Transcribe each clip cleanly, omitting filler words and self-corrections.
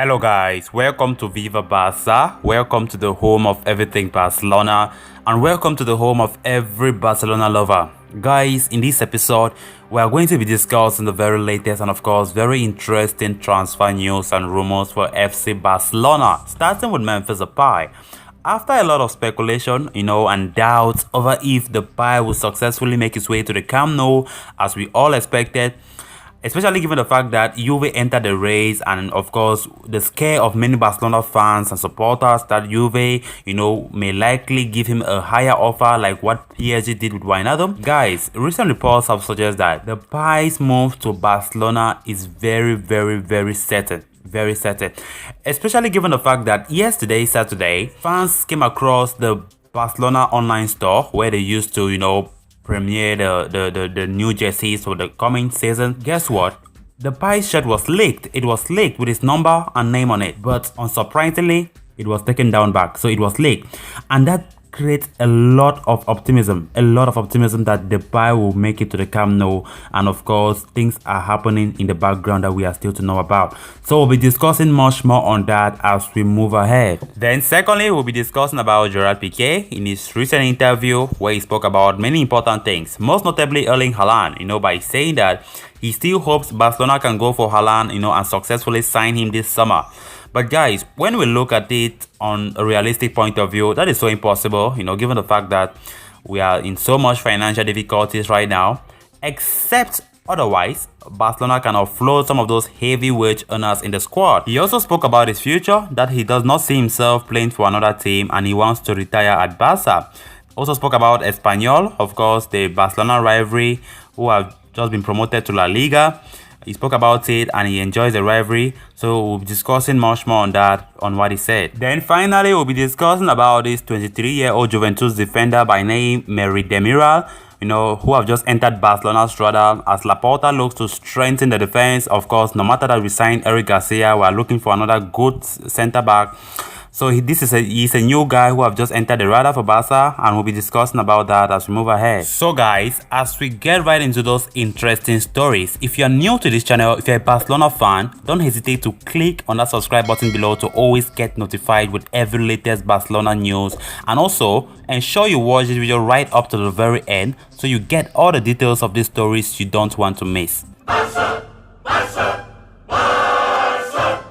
Hello guys, welcome to Viva Barca, welcome to the home of everything Barcelona, and welcome to the home of every Barcelona lover. Guys, in this episode, we are going to be discussing the very latest and of course very interesting transfer news and rumors for FC Barcelona, starting with Memphis Depay. After a lot of speculation, and doubts over if Depay will successfully make his way to the Camp Nou as we all expected, especially given the fact that Juve entered the race and of course the scare of many Barcelona fans and supporters that Juve, may likely give him a higher offer like what PSG did with Wijnaldum. Guys, recent reports have suggested that Depay's move to Barcelona is very certain. Very certain, especially given the fact that yesterday, Saturday, fans came across the Barcelona online store where they used to, premiere the new jerseys for the coming season. Guess what? The Depay's shirt was leaked. It was leaked with his number and name on it, but unsurprisingly, it was taken down back. So it was leaked, and that creates a lot of optimism that Depay will make it to the Camp Nou, and of course things are happening in the background that we are still to know about. So we'll be discussing much more on that as we move ahead. Then secondly, we'll be discussing about Gerard Pique in his recent interview where he spoke about many important things, most notably Erling Haaland, by saying that he still hopes Barcelona can go for Haaland, and successfully sign him this summer. But guys, when we look at it on a realistic point of view, that is so impossible, given the fact that we are in so much financial difficulties right now. Except otherwise, Barcelona can offload some of those heavy wage earners in the squad. He also spoke about his future, that he does not see himself playing for another team and he wants to retire at Barca. Also spoke about Espanyol, of course, the Barcelona rivalry, who have just been promoted to La Liga. He spoke about it and he enjoys the rivalry, so we'll be discussing much more on that, on what he said. Then finally, we'll be discussing about this 23-year-old Juventus defender by name Merih Demiral, who have just entered Barcelona's radar as Laporta looks to strengthen the defense. Of course, no matter that we signed Eric Garcia, we are looking for another good centre-back. So he's a new guy who have just entered the radar for Barca, and we'll be discussing about that as we move ahead. So guys, as we get right into those interesting stories, if you're new to this channel, if you're a Barcelona fan, don't hesitate to click on that subscribe button below to always get notified with every latest Barcelona news, and also ensure you watch this video right up to the very end so you get all the details of these stories you don't want to miss. Barca!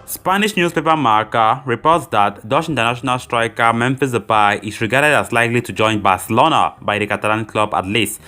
Spanish newspaper Marca reports that Dutch international striker Memphis Depay is regarded as likely to join Barcelona by the Catalan club at least.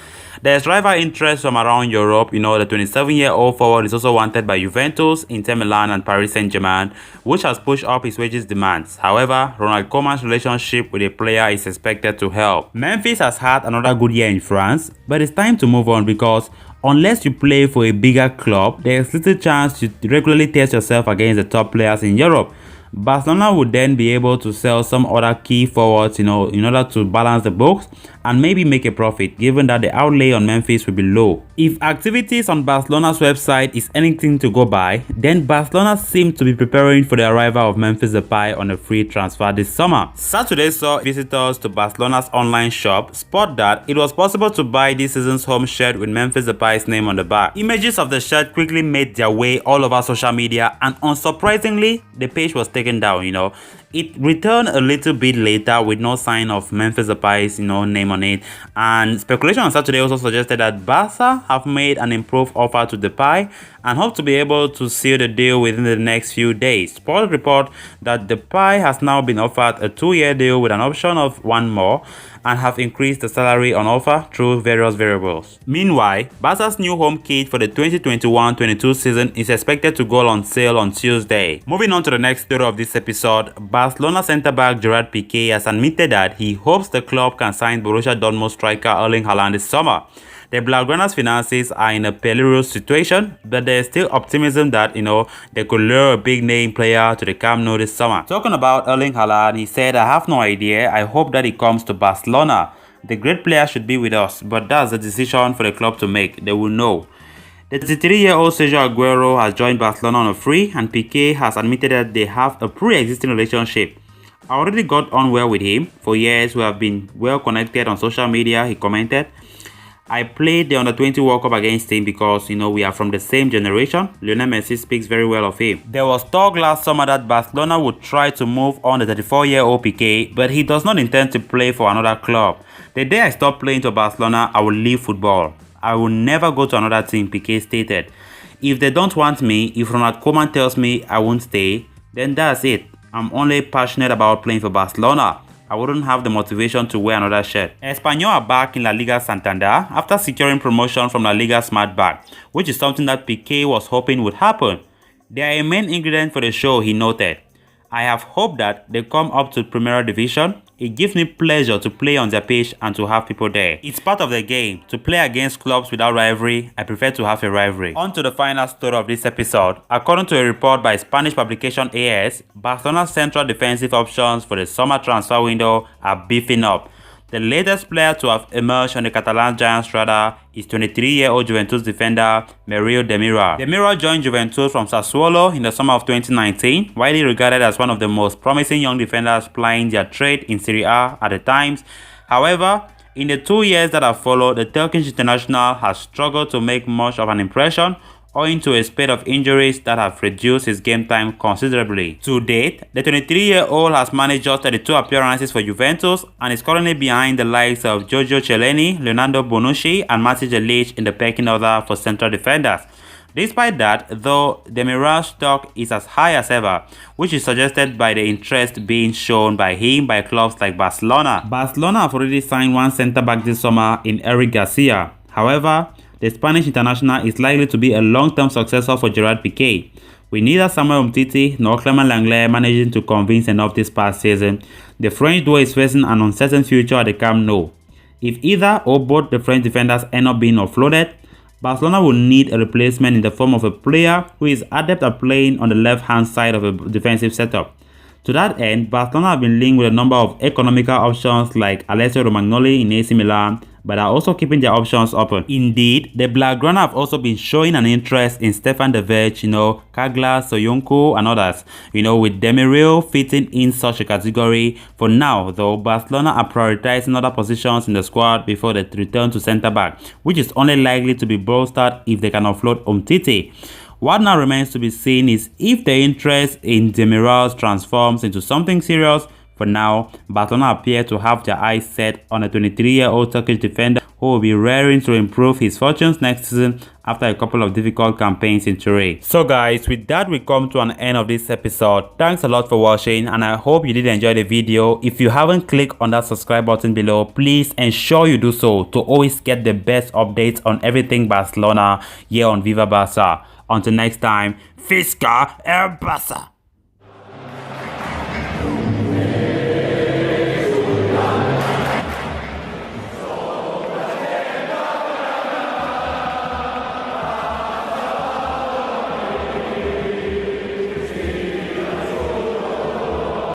There is rival interest from around Europe. The 27-year-old forward is also wanted by Juventus, Inter Milan and Paris Saint-Germain, which has pushed up his wages demands. However, Ronald Koeman's relationship with the player is expected to help. Memphis has had another good year in France, but it's time to move on because unless you play for a bigger club, there is little chance to regularly test yourself against the top players in Europe. Barcelona would then be able to sell some other key forwards, in order to balance the books and maybe make a profit, given that the outlay on Memphis will be low. If activities on Barcelona's website is anything to go by, then Barcelona seems to be preparing for the arrival of Memphis Depay on a free transfer this summer. Saturday saw visitors to Barcelona's online shop spot that it was possible to buy this season's home shirt with Memphis Depay's name on the back. Images of the shirt quickly made their way all over social media, and unsurprisingly, the page was taken down. It returned a little bit later with no sign of Memphis Depay's name on it, and speculation on Saturday also suggested that Barca have made an improved offer to Depay and hope to be able to seal the deal within the next few days. Sports report that Depay has now been offered a 2-year deal with an option of one more and have increased the salary on offer through various variables. Meanwhile, Barca's new home kit for the 2021-22 season is expected to go on sale on Tuesday. Moving on to the next story of this episode, Barcelona centre-back Gerard Pique has admitted that he hopes the club can sign Borussia Dortmund striker Erling Haaland this summer. The Blaugrana's finances are in a perilous situation, but there is still optimism that, they could lure a big-name player to the Camp Nou this summer. Talking about Erling Haaland, he said, "I have no idea. I hope that he comes to Barcelona. The great player should be with us, but that's a decision for the club to make. They will know." The 33-year-old Sergio Aguero has joined Barcelona on a free, and Pique has admitted that they have a pre-existing relationship. "I already got on well with him. For years, we have been well connected on social media," he commented. I played the Under-20 World Cup against him because, we are from the same generation. Lionel Messi speaks very well of him. There was talk last summer that Barcelona would try to move on the 34-year-old Pique, but he does not intend to play for another club. The day I stop playing for Barcelona, I will leave football. I will never go to another team, Pique stated. If they don't want me, if Ronald Koeman tells me I won't stay, then that's it. I'm only passionate about playing for Barcelona. I wouldn't have the motivation to wear another shirt. Espanyol are back in La Liga Santander after securing promotion from La Liga Smartback, which is something that Pique was hoping would happen. They are a main ingredient for the show, he noted. I have hope that they come up to Primera Division. It gives me pleasure to play on their pitch and to have people there. It's part of the game. To play against clubs without rivalry, I prefer to have a rivalry. On to the final story of this episode. According to a report by Spanish publication AS, Barcelona's central defensive options for the summer transfer window are beefing up. The latest player to have emerged on the Catalan Giants' radar is 23-year-old Juventus defender Merih Demiral. Demiral joined Juventus from Sassuolo in the summer of 2019, widely regarded as one of the most promising young defenders plying their trade in Serie A at the times. However, in the 2 years that have followed, the Turkish international has struggled to make much of an impression, owing to a spate of injuries that have reduced his game time considerably. To date, the 23-year-old has managed just 32 appearances for Juventus and is currently behind the likes of Giorgio Chiellini, Leonardo Bonucci and Matic Delic in the pecking order for central defenders. Despite that, though, Demiral's stock is as high as ever, which is suggested by the interest being shown by him by clubs like Barcelona. Barcelona have already signed one centre-back this summer in Eric Garcia. However, the Spanish international is likely to be a long-term successor for Gerard Pique. With neither Samuel Umtiti nor Clement Lenglet managing to convince enough this past season, the French duo is facing an uncertain future at the Camp Nou. If either or both the French defenders end up being offloaded, Barcelona will need a replacement in the form of a player who is adept at playing on the left-hand side of a defensive setup. To that end, Barcelona have been linked with a number of economical options like Alessio Romagnoli in AC Milan, but are also keeping their options open. Indeed, the Blaugrana have also been showing an interest in Stefan De Vrij, Kagla, Soyuncu and others, with Demiral fitting in such a category. For now, though, Barcelona are prioritizing other positions in the squad before they return to centre-back, which is only likely to be bolstered if they can offload Umtiti. What now remains to be seen is if the interest in Demiral transforms into something serious. For now, Barcelona appear to have their eyes set on a 23-year-old Turkish defender who will be raring to improve his fortunes next season after a couple of difficult campaigns in Turin. So guys, with that we come to an end of this episode. Thanks a lot for watching and I hope you did enjoy the video. If you haven't clicked on that subscribe button below, please ensure you do so to always get the best updates on everything Barcelona here on Viva Barca. Until next time, Fisca El Barca!